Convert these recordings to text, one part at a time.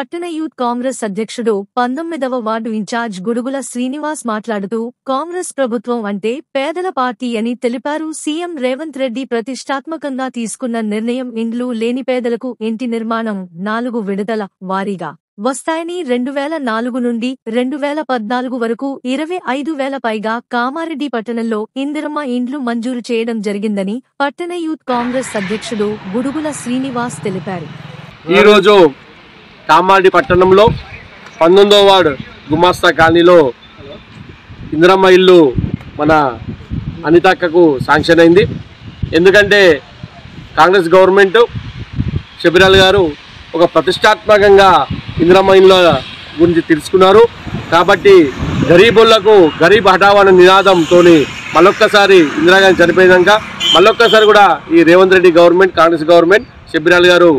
పట్టణ యూత్ కాంగ్రెస్ అధ్యక్షుడు 19వ ward incharge గుడుగుల Srinivas మాట్లాడుతూ కాంగ్రెస్ ప్రభుత్వం అంటే పేదల పార్టీ అని తెలిపారు. సీఎం రేవంత్ రెడ్డి ప్రతిష్టాత్మకంగా తీసుకున్న నిర్ణయం ఇండ్లు లేని పేదలకు ఇంటి నిర్మాణం 4 విడతల వారీగా వస్తాయని 2004 నుండి 2014 వరకు 25,000 పైగా కామారెడ్డి పట్టణంలో ఇందిరమ్మ ఇండ్లు మంజూరు చేయడం జరిగిందని పట్టణ యూత్ కాంగ్రెస్ అధ్యక్షుడు గుడుగుల శ్రీనివాస్ తెలిపారు. ఈ రోజు కామారెడ్డి పట్టణంలో 19వ వార్డు గుమాస్తా కాలనీలో ఇందిరమ్మ ఇల్లు మన అనితక్కకు శాంక్షన్ అయింది. ఎందుకంటే కాంగ్రెస్ గవర్నమెంట్ శబరిలాల్ గారు ఒక ప్రతిష్టాత్మకంగా ఇందిరమ్మ ఇళ్ళ గురించి తెలుసుకున్నారు. కాబట్టి గరీబులకు గరీబ్ హఠావో అనే నినాదంతో మళ్ళొక్కసారి ఇందిరాగాంధీ చనిపోయినాక మళ్ళొక్కసారి కూడా ఈ రేవంత్ రెడ్డి గవర్నమెంట్ కాంగ్రెస్ గవర్నమెంట్ శబరిలాల్ గారు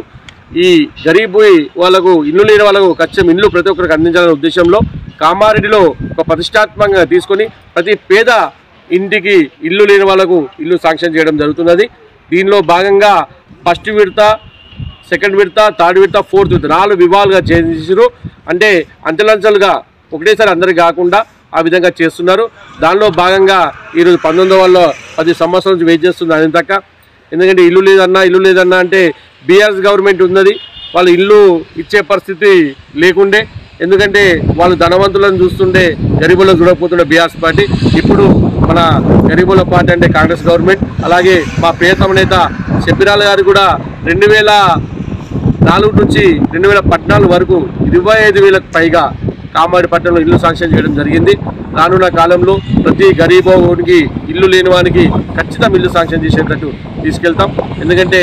ఈ గరీబ్ వాళ్ళకు ఇల్లు లేని వాళ్ళకు ఖచ్చితంగా ఇల్లు ప్రతి ఒక్కరికి అందించాలనే ఉద్దేశంలో కామారెడ్డిలో ఒక ప్రతిష్టాత్మకంగా తీసుకొని ప్రతి పేద ఇంటికి ఇల్లు లేని వాళ్ళకు ఇల్లు శాంక్షన్ చేయడం జరుగుతున్నది. దీనిలో భాగంగా ఫస్ట్ విడత, సెకండ్ విడత, థర్డ్ విడత, ఫోర్త్ విడత 4 విభాగాలుగా చేసారు. అంటే అంచెలంచెలుగా ఒకటేసారి అందరికి కాకుండా ఆ విధంగా చేస్తున్నారు. దానిలో భాగంగా ఈరోజు 19వ వార్డులో 10 సంవత్సరాల నుంచి వెయిట్ చేస్తుంది అనితక్క. ఎందుకంటే ఇల్లు లేదన్నా అంటే బీఆర్ఎస్ గవర్నమెంట్ ఉన్నది, వాళ్ళు ఇల్లు ఇచ్చే పరిస్థితి లేకుండే. ఎందుకంటే వాళ్ళు ధనవంతులను చూస్తుండే గరీబులను చూడకపోతుండే బీఆర్ఎస్ పార్టీ. ఇప్పుడు మన గరీబుల పార్టీ అంటే కాంగ్రెస్ గవర్నమెంట్. అలాగే మా ప్రియతమ నేత శబరిలాల్ గారు కూడా 2004 నుంచి 2014 వరకు 25,000కు పైగా కామారెడ్డి పట్టణంలో ఇల్లు శాంక్షన్ చేయడం జరిగింది. రానున్న కాలంలో ప్రతి గరీబోనికి ఇల్లు లేని వానికి ఖచ్చితంగా ఇల్లు శాంక్షన్ చేసేటట్టు తీసుకెళ్తాం. ఎందుకంటే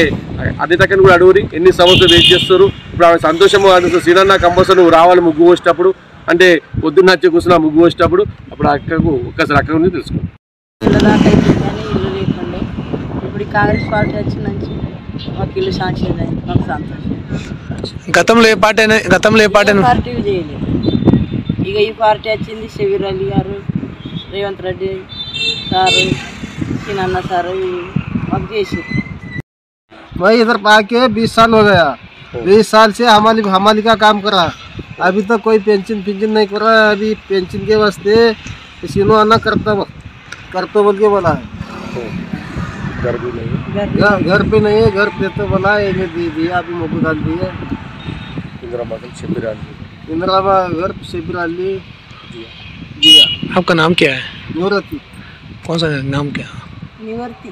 అనితక్కని కూడా అడుగురి ఎన్ని సంవత్సరాలు వెయిట్ చేస్తారు. ఇప్పుడు ఆమె సంతోషము సీనన్న కంపల్సరీ నువ్వు రావాలి ముగ్గు పోసేటప్పుడు, అంటే పొద్దున్న వచ్చి కూర్చున్న ముగ్గు పోసేటప్పుడు అప్పుడు అక్కకు ఒక్కసారి అక్క గురించి తెలుసుకో. ఇల్లు లేకుండే ఇప్పుడు కాంగ్రెస్ పార్టీ వచ్చిన నుంచి మాకు ఇల్లు శాంక్షన్ అయింది. మాకు సంతోషం. గతంలో ఏ పార్టీ పార్టీ చేయలేదు. ఇక ఈ పార్టీ వచ్చింది. శబరిలాల్ గారు, రేవంత్ రెడ్డి సారు, సీనన్న సారు మాకు చేసి. मैं इधर आके 20 साल हो गया. 20 साल से हमाली का काम करा. अभी तक कोई पेंशन नहीं कर रहा. अभी पेंशन के वास्ते सीनो आना करता बोल के बोला है. घर पे नहीं है. घर पे तो बोला है दिया अभी मोबाइल डाल दिए. इंदिरा घर शबरिलाल दिया. आपका नाम क्या है? निवृत्ति. कौन सा नाम क्या? निवर्ती.